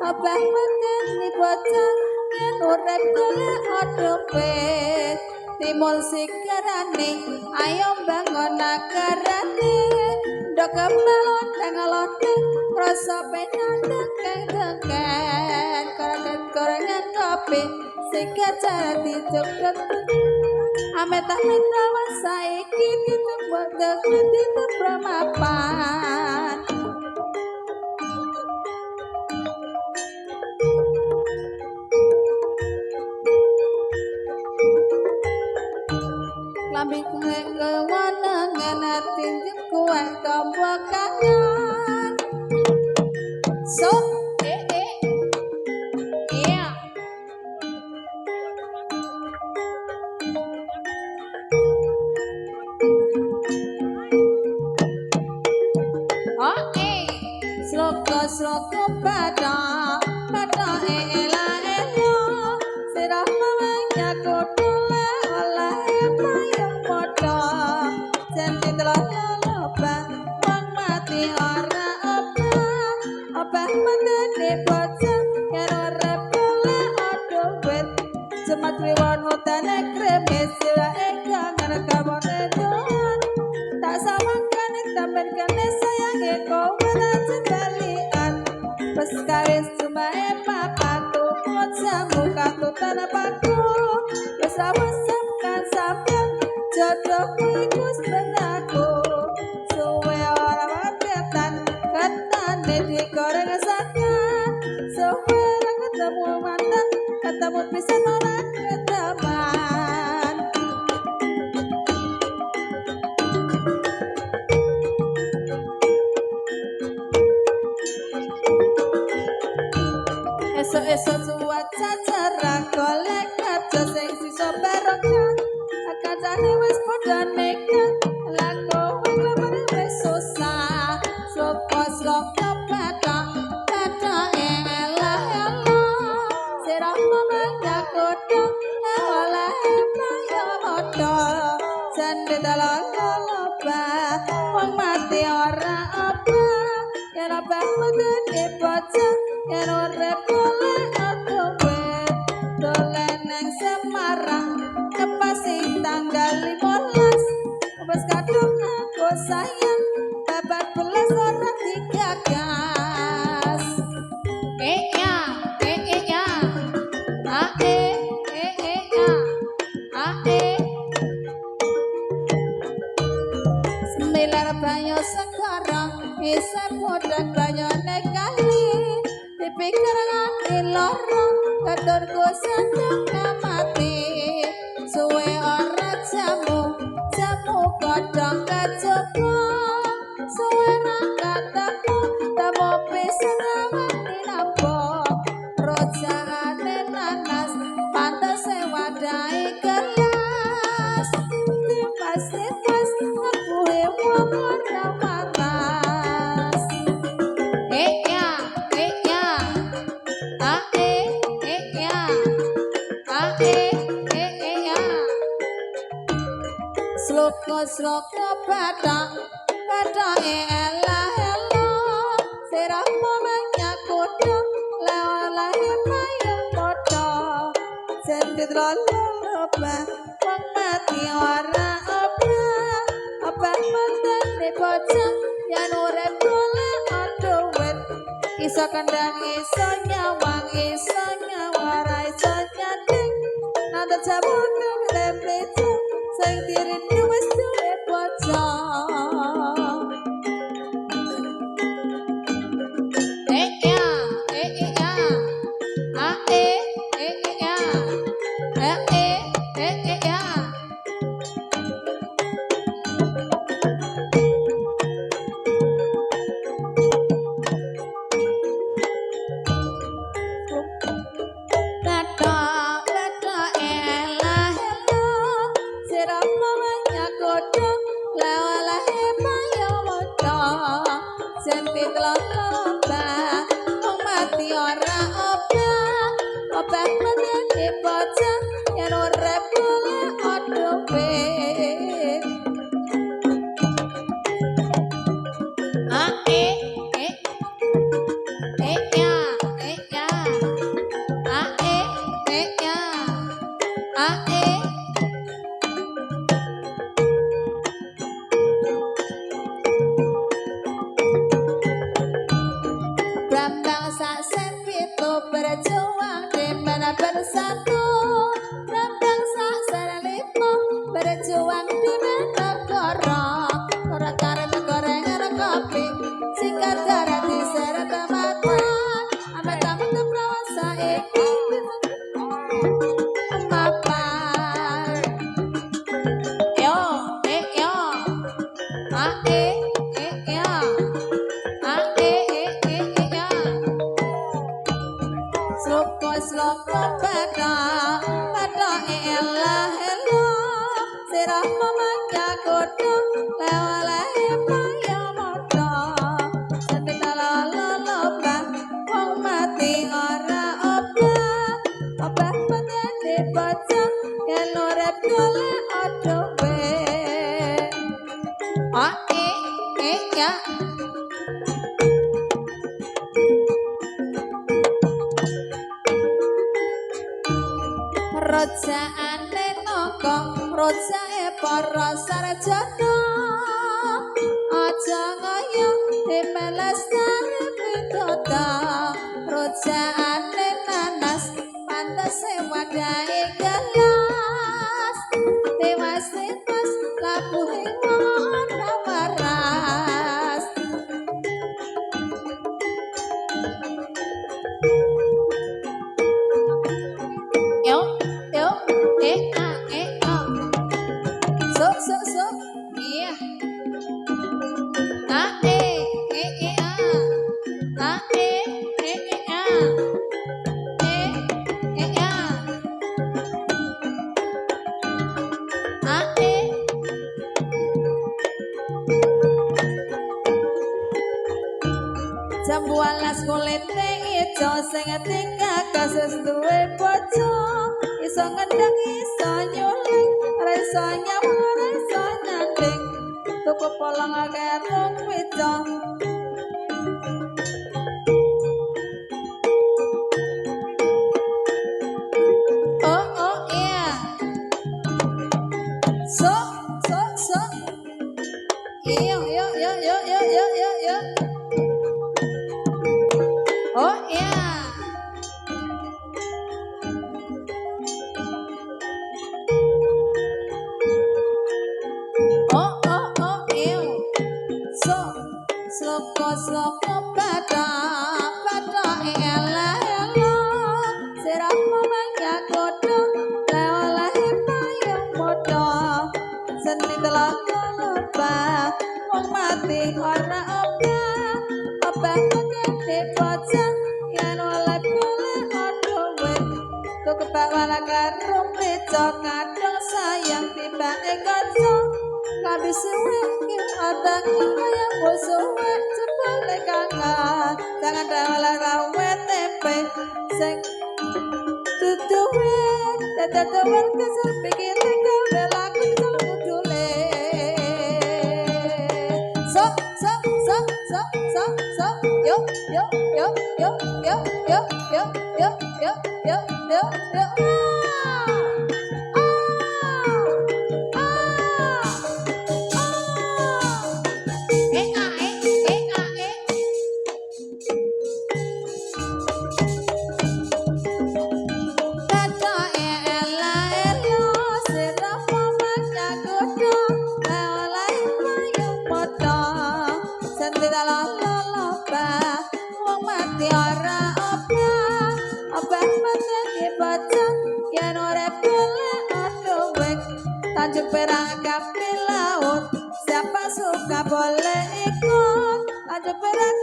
abah medeni bocah yen urip golek odope timul sikarane ayo bangun nagarane ndok melon dengalone rasa pengen dengken gorengan kopi sikat jadi cukup amit-amit rawan saiki ditembak deket ditembak mapan lambi kue kewanangan hati kue tombok kangen so yeah Sloko pada ela elo sirah mamanya kudule oleh payung podo janji teloloba wong mati ora apa medeni bocah yen ora boleh duit cemat kliwon utane kremes sirae kangen kabone doan tak sawangane tamben kene sayange kowe Pas kawis cumae papaku mojamu katutan paku wis awasem kan sampeyan jodohku iku sebenarku suwe ora watetan ketane digoreng sangan suwe ora ketemu mantan ketemu pisan ora keteman esok cuaca cerah golek kerja sing sisa barokah kancane wis padha nekat lan kowe lemah wis susah sloko bata elah sirah mamanya kudu oleh prayo modo jane dalan loba wong mati ora apa yen apa medeni bocah yen urip tanggal 15 wis kadung aku sayang babat belas orang digagas ya sembilan banyo sekarang bisa mudah banyo nekali dipikir ngati lorong keturku sedang mati suwe ora jamu kodong kecoba suwe ra ketemu temu pisan rawani nambok rojane nanas pantes wadahi gelas tipas ngebuhe wong ora panas sloko pada elah elo sirah mamanya kudu lewalahe payung podo sendit loloba wong mati ora apa medeni bocah yen urip golek duit iso kendang iso nyawang iso nyawara iso nyanding nanda cabut lemlecu sing dirindu wis duwe bocah berjuang di mana bersatu Rembang saksara lipo berjuang di mana korong Korang-korang goreng kopi Singkat darah di seret matan Amat-amat perawan saiki Mapan Yo, yo yo Sloko beda elah elah Sirah memangnya kudu lewalehe paya modo Sendita lolo-loba wong mati ora obah Obah peten di bocah yen urip golek adowe ya Rojaane naga rojae para sarjana aja ngaya dimelestari widodha rojaane nanas pantese wadahe gelas tewas labuhe ora waras yo so iya Jam 12 kulite ijo sing tinggal kasus duwe bojo iso ngendang iso nyuling ora iso nyamuk ora iso nyanding tuku polong akeh rong wijo oh iya so yo oh yeah. Ew. So, sloko pada elah Sirah memangnya kudu lewalehe payung modo Seni telah lupa wong mati ora obah Obah pegede bocah yen oleh golek adowe Tuku bawala karo meja kadang sayang tibake kanca Kabi suwe ki otakku kaya musuhe jebule kangen Jangan dawala rawe tempe sing tutuwe Tetetewan kesel pikir gawe laku kudule So yo Tanjung Perak kapil laut siapa suka boleh ikut Tanjung Perak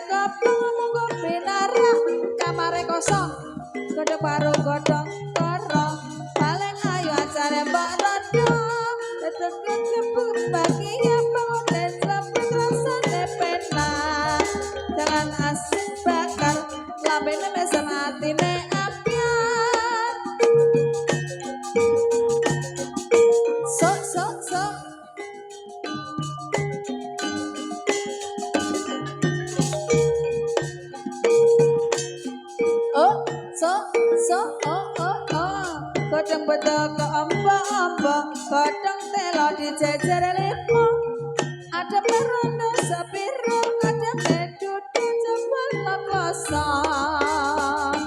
kapal kopong monggo binara kamare kosong godho baru godhong karo paling ayo acare mbok rodo tetep kejebuk bagi yang bangun desa rasane penak jangan asik bakar lambene mesem atine apian Godhong bedhog amba-amba godhong telo dijejer lipo ada perondo sepiro ada dudu jebul kosong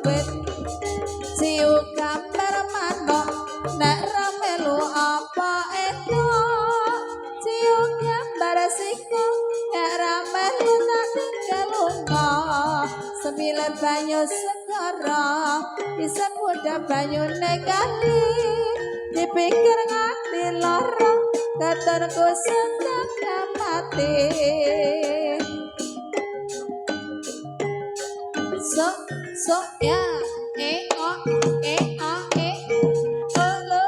duit ciu gambar manuk nek ramelu apa itu ciu gambar siku nek ramelu tak tinggal lunga sembilan banyu segara bisa muda banyu nekali dipikir ngati lorong katorku setengah mati so ya o lo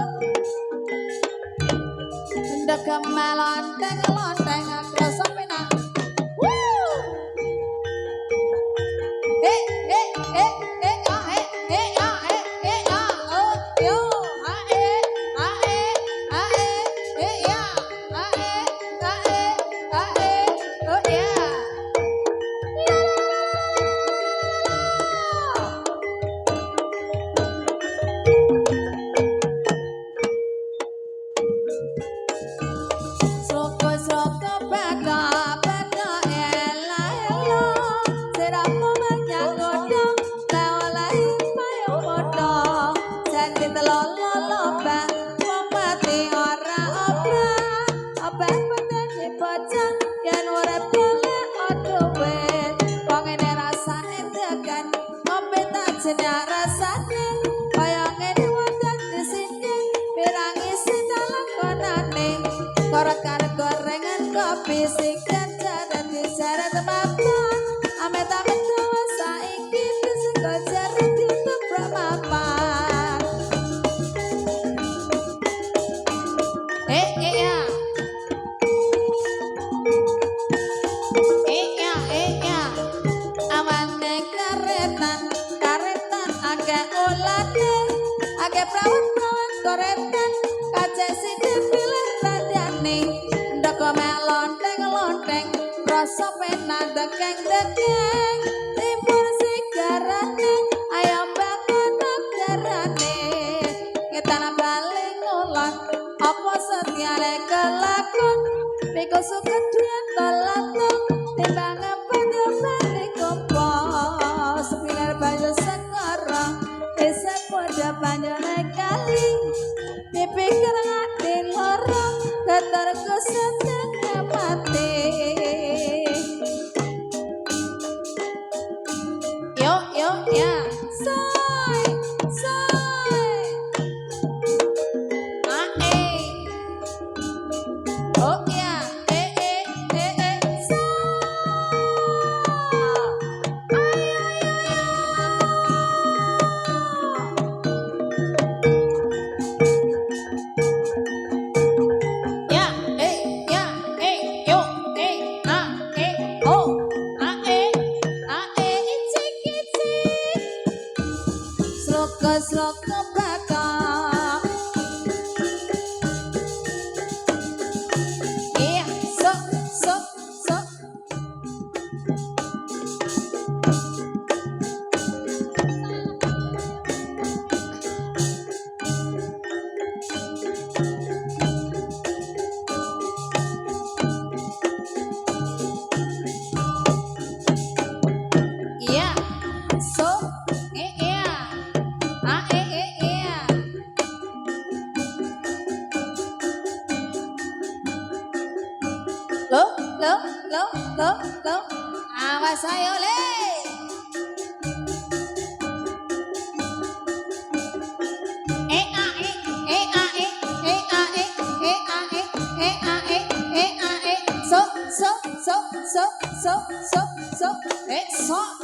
ndak melon lonteng krasa penak gorengan kopi sing jajaran diseret mapan amit-amit dawa saiki disengko jari ditebrak mapan ya awane karetan agak ulane agak perawan karetan kacek sithik pilih radane lonteng rasa penak dekeng timbul sigarane ayam bakar negarane ngetana bali ngulon apa setiane kelakon piku sugedian tolatung timbang apa bali kompos pilar banyu sekarang desa poda banyu nekali dipikir ngati lorong katorku setengah mati yo ya soy oh ya soy Sloko bakar iya so iya so lo awas ayo le so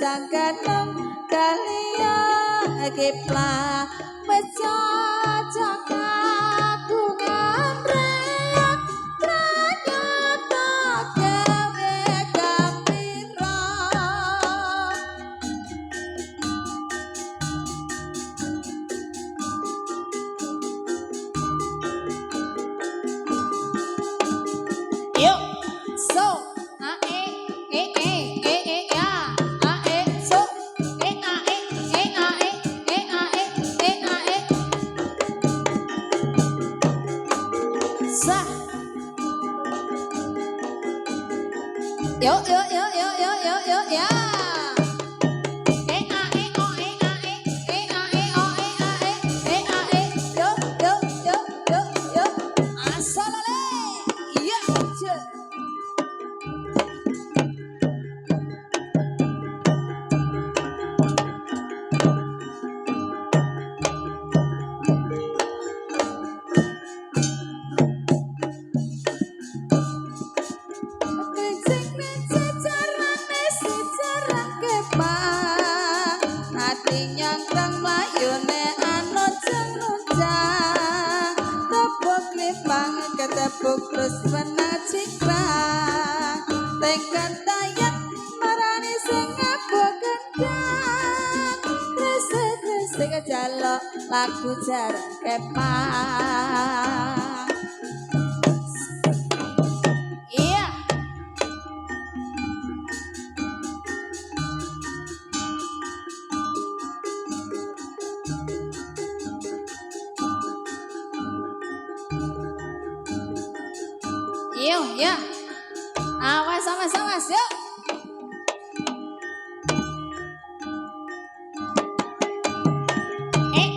sangkanem kalian kiplah mencocok aku ngamrek ternyata gawe gembira. Yuk, so Yo yo yo yo yo yo yo ya. Yo yo yo yo yo. Asalale. Iya. Nyangkrang mayune anu cenunjang tepuk lipang ketepuk terus menang cikrang tengkan tayang marani sing aku gendang krese kejalok lagu jarang kepang. Iya Yuk, ya. Awas, awas, awas, yuk. Iya.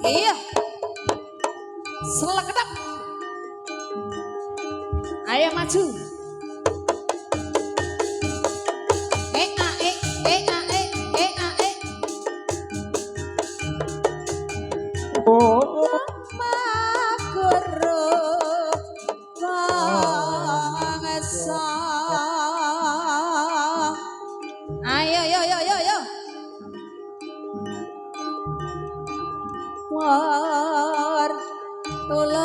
Iya. Selekedap. Ayo maju. Oh. Magoro bangsa. Ayo yo yo yo yo. War tolong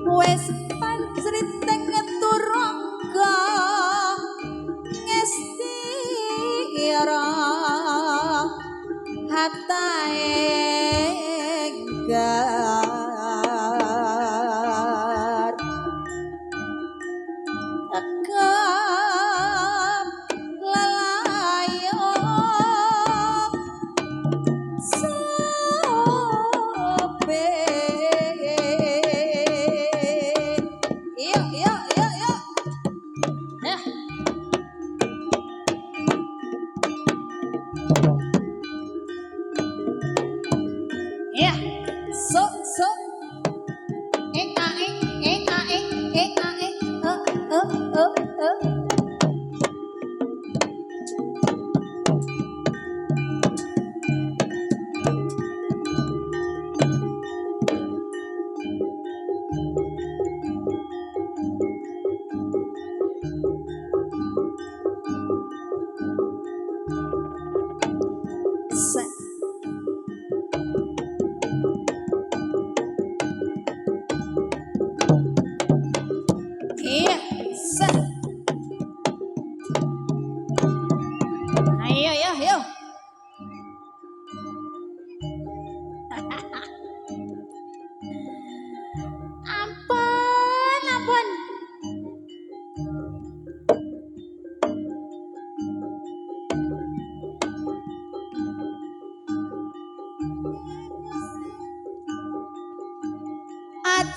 wes pancriteng turangga ngestira hatae enggar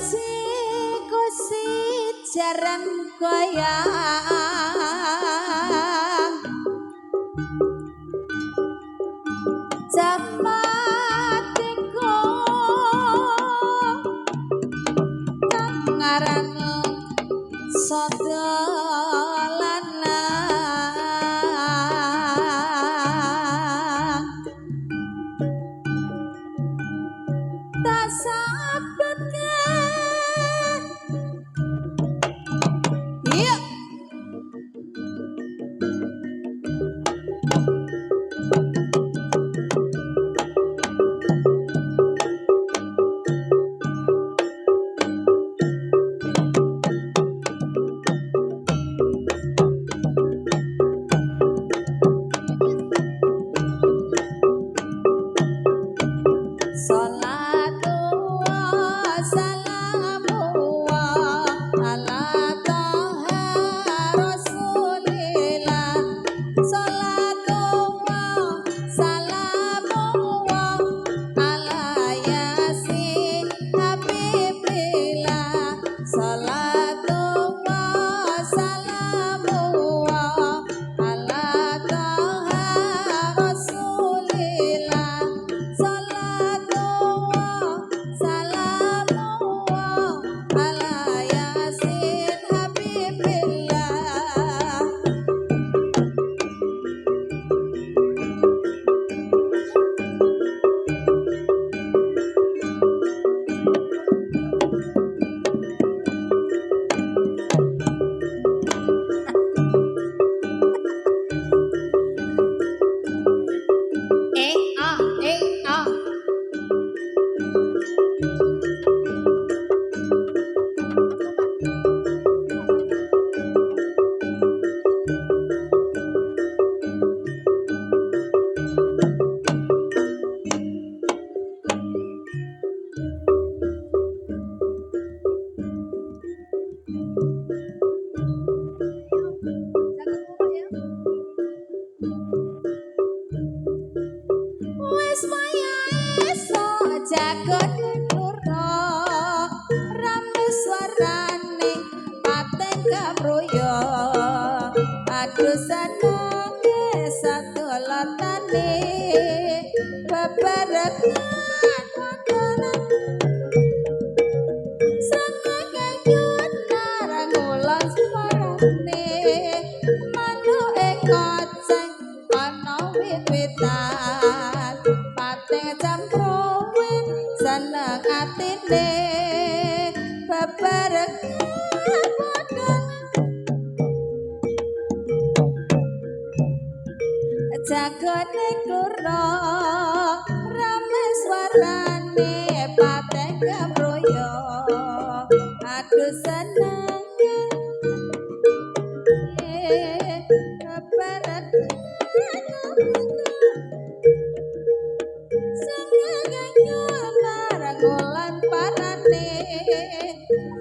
Kusi jarang goyang Jamatiku ngaran sodolana tak sabut iya Salatu wa salamu wa ala taha rasulillah Salatu wa salamu wa ala yasin habibillah Salatu wa salamu wa ala taha rasulillah Salatu wa salamu wa ala yasin habibillah eh ah Wes maya iso jagot nurna rameswarane pateng kamroyo aduh sanenge sadolatane bebarengan kodolan sangenge nyunar ngulas suarane manuke koceng ana wit-witan pateng jamprowen seneng atine bebarengan kodolan jagone klurna rameswarane pateng kamroyo aduh senenge bebarengan sangenge nyunar ngulan parane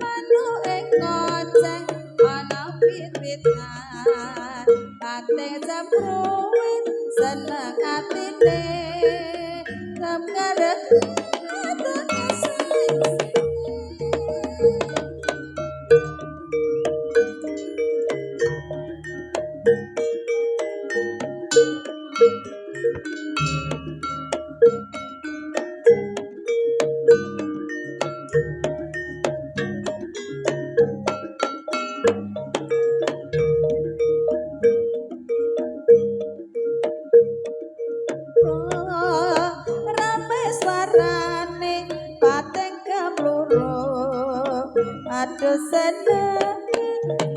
manuke koceng ana wit-witan pateng jamprowen seneng atine ngarep rameswarane pateng kamloro aduh seneng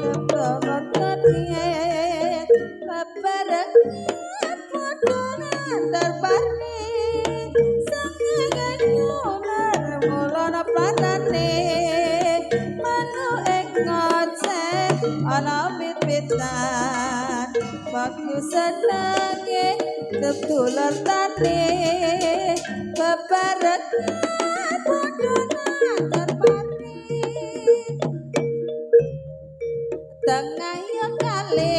keborotane bebarengan kodolan darbarne sangenge nyunar mulana pranane manuke ngoceh ana wit-witan bagus senenge ketular tane bebarengan kodolan darbarne tengah yang kali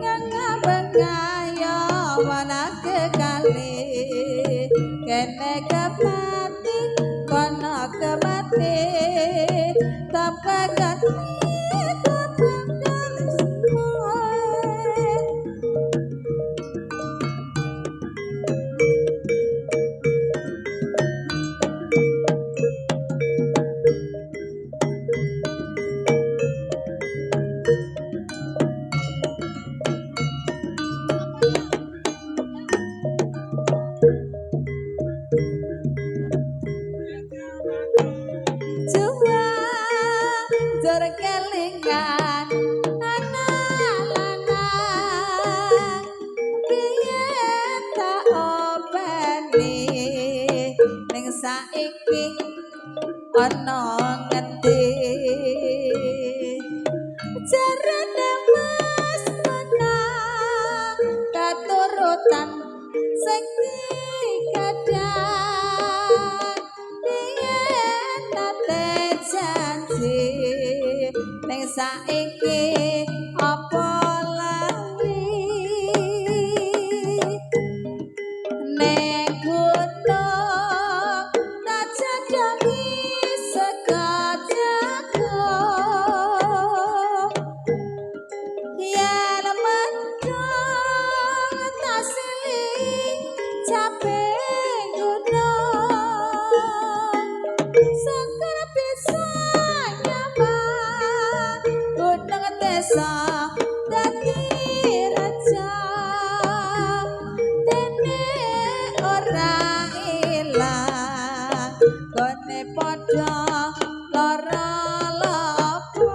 ngangabengaya wana kekali kene kemati kono kemati ana ngendi jarane mas menang katurutan sing kadang yen nate janji ning saiki apa lali ning gunung tak jadangi sekadaku yen mendung tak siling capek gunung sekar bisa nyamang gunung desa dadi raja dene ora ilang kone padha lara lapo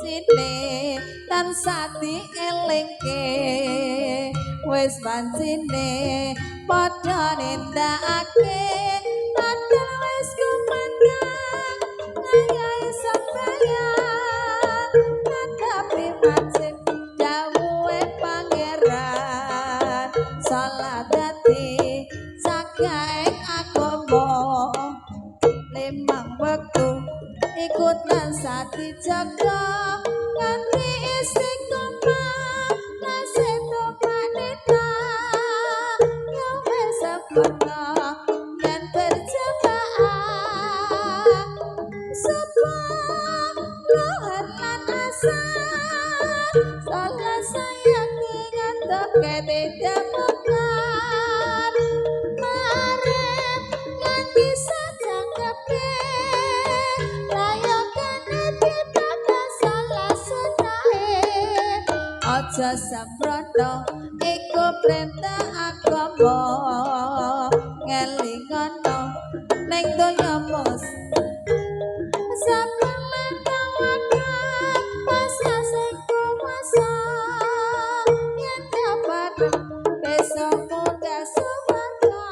sine tansah dielingke wis pancine padha nindakake padha wis kumandang ngayahi sembayang tetapi pancen dawuhe pangeran salah dadi sagaing agama lemang wektu iku tansah dijaga nganti istiqomah lan sedo maneta yo wis sempurna yen berjamaah sapa rohan lan asar salah sayang ngantuk tidak bukan marep nganti sajangkepe aja sembrono iku perintah agama ngelingono ning donya mus sampun kawakan masa sing kuwasa yen dapat besok muda suwarga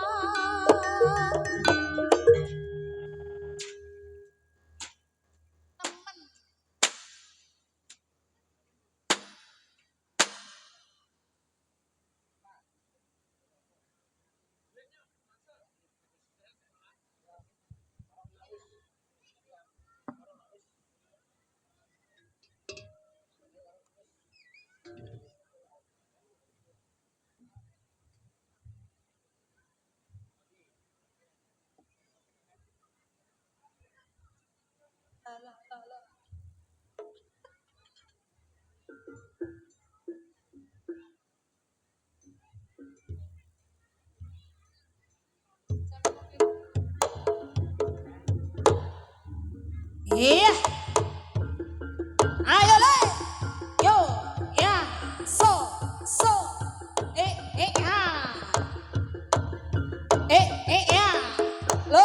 iya ayo le yo ya so ha ya lo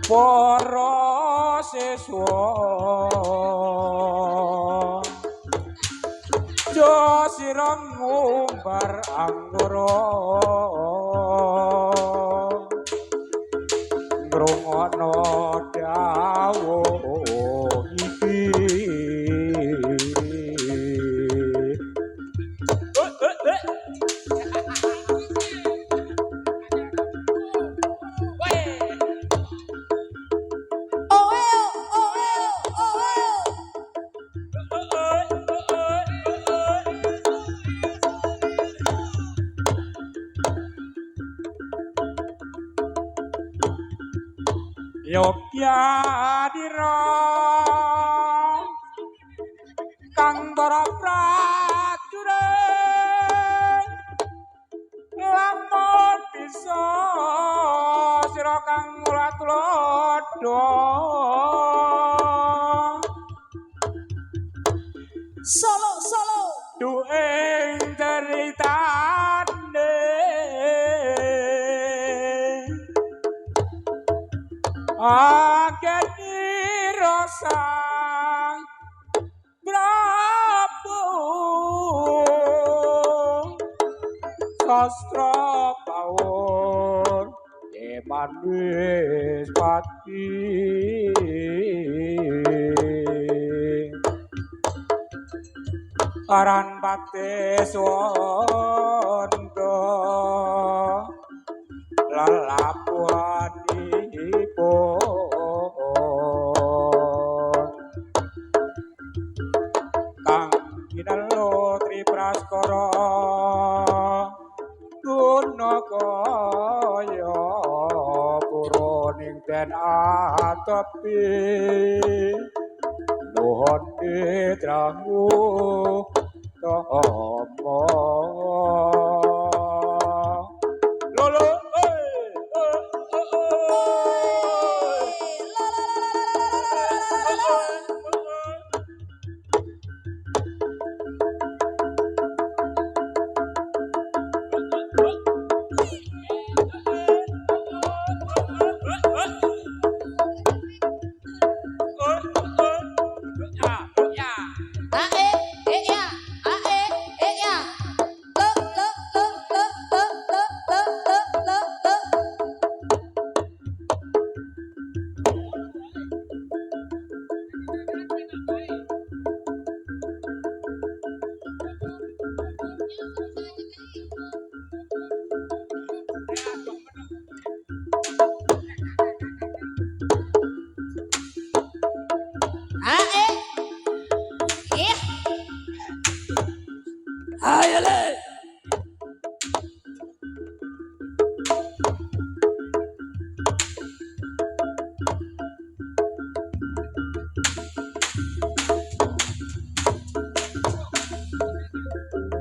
para siswa jo sira ngumbar anggara ngrungokno dawuh iki Yogyadira kang para prajurit lamun bisa sira kang ulat-uladha Solo solo dueng ceritane ageni rasa Prabu sastra pawon eman wis pati aran pate swanda lelapuanipun kang kinelo tripraskara gunakaya puruning den atepi nuhun ditrangu tomo lolo ya lo lo lo lo lo lo lo lo iya ayo le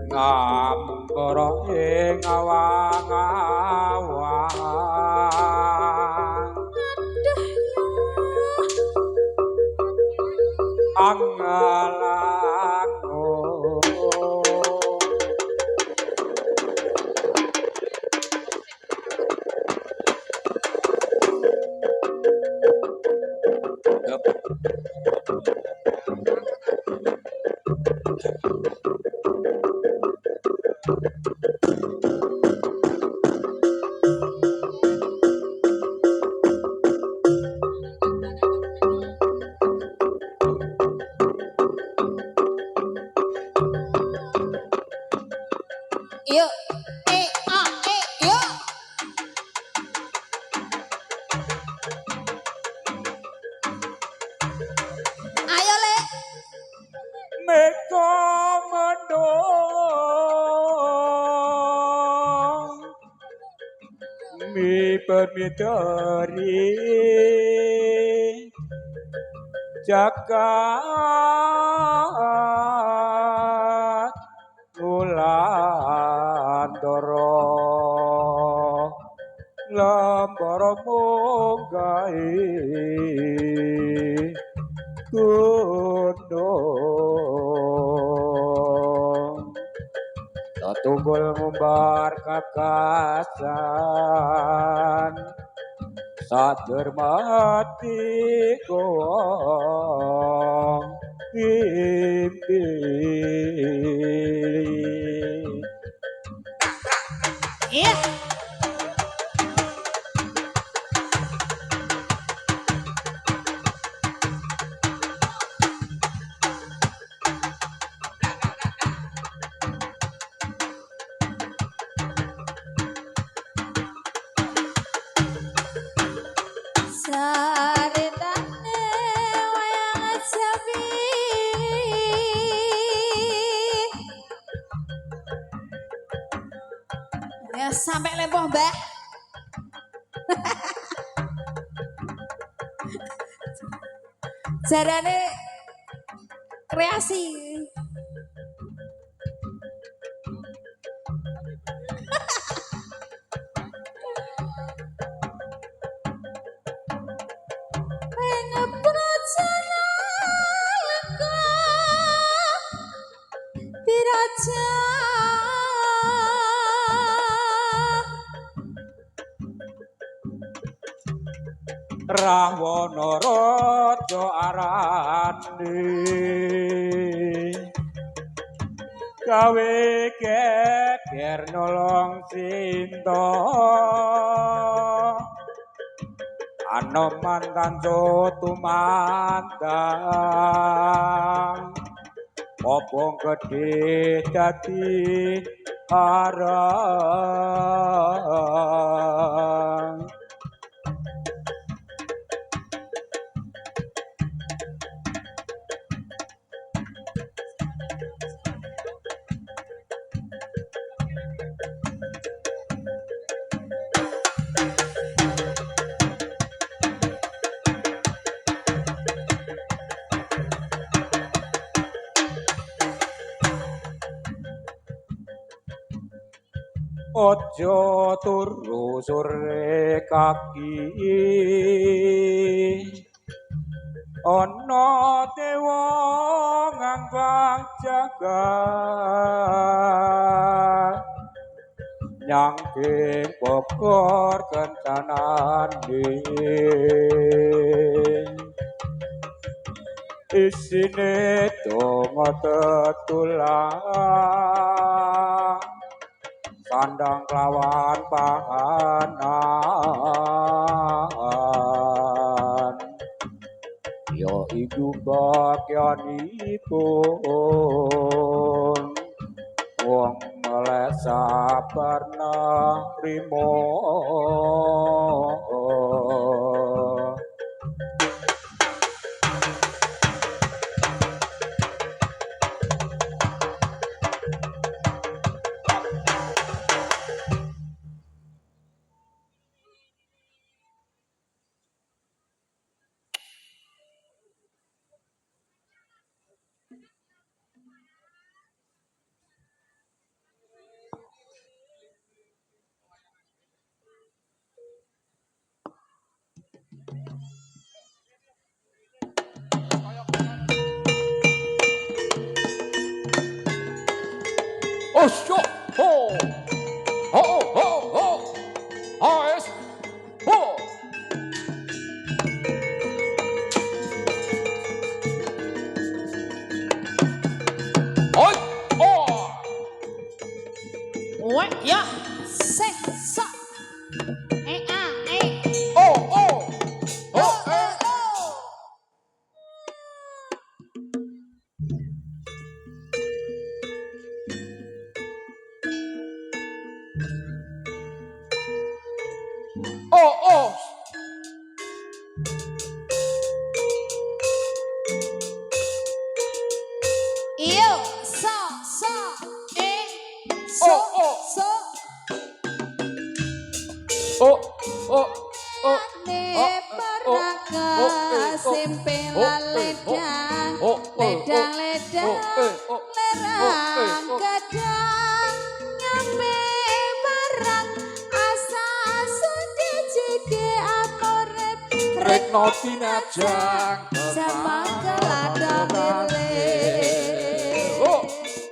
ngambara ing awang-awang anggalango yuk yuk ayo le meka mendung mi pemidari jagat Wulandara lembara munggahe gunung tunggul ngumbar kakasan sadermati gowong mimpi iya saritane wayang sepi ya sampai lepoh mbah Jarane kreasi. Diraja Rahwana raja arane gawe geger nolong sinta Anoman kanca tumandang Popong gedhe dadi arang Ojo turu sore kaki ana dewa ngambang jagat nyangking bogor kencanane isine donga tetulang sandang kelawan panganan ya iku bakyanipun wong melek sabar nrimo Oh, sure. Oh, oh, oh, oh. Oh, yes. Oh. Oh, oh. wek ya sek sok Oh, oh. Oh, eh. Oh, oh. iyo so so so Oh, oh. so Oh, oh. Oh. ne paraka simpe ledang ledang ledang lerang kadang nyampe barang asa suci jike amore Rekno tinajang sama kelada bele Oh,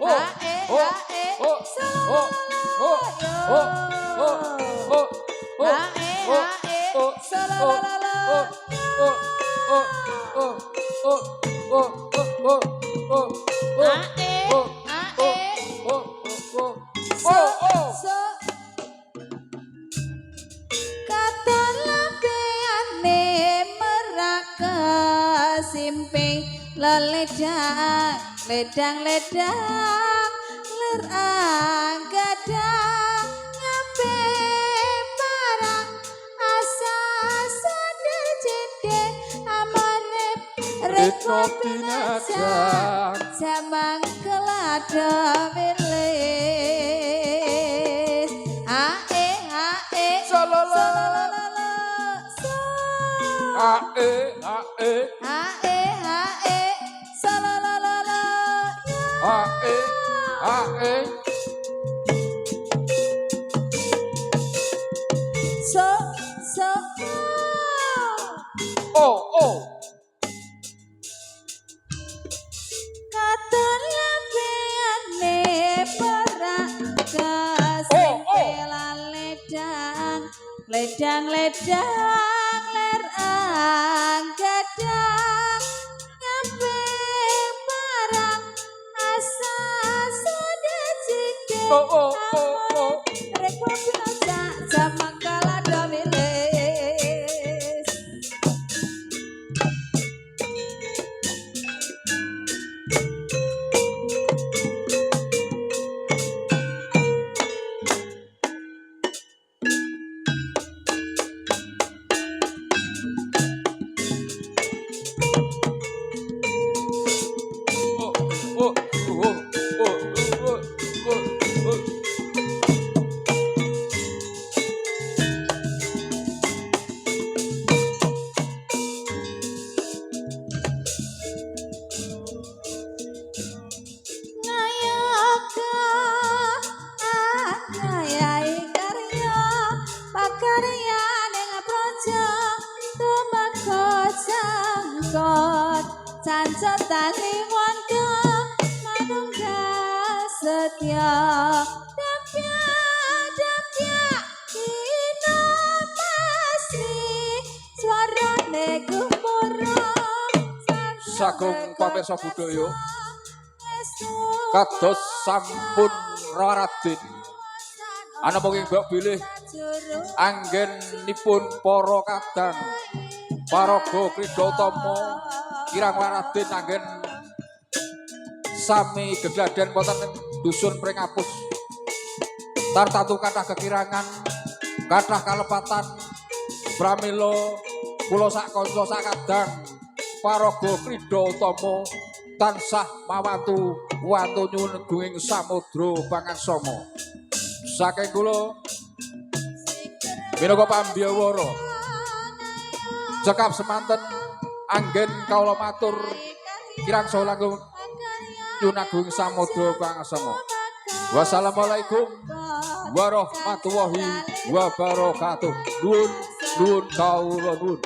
oh. hae Oh, hae oh. Oh, oh. Oh, oh. Oh. hae hae salalala so kata labeane meraka simping leledang ledang ledang lerang gadang nyampe barang asa sadar jende amane Rekno tinajang Samang kelada milis hae salalala so Ae, ae, hae oh. Katon lampiane perak keselan ledang ler anggadang nyampe parang asa sudah jike Oh. rek kopi aja zaman kala domilis. Cancot tali wanda manunggal setia dapya dina masri suarane gumura Sagung pamirsa budaya kados sampun Raden ana mungkin mbok bilih anggenipun para kadang paraga Krida Utama kirang Raden anggen sami gegladen wonten ing dusun Pringapus tartatu kathah kekirangan kathah kalepatan pramila kula sak kanca sak kadang paraga Krida Utama tansah mawantu nyuwun gunging samudra pangaksama saking kula minangka pambiyawara cekap semanten anggen kawula matur kirang saha langkung nyunagung samudra pangaksama. Wassalamualaikum warahmatullahi wabarakatuh. Nuwun kawula nuwun.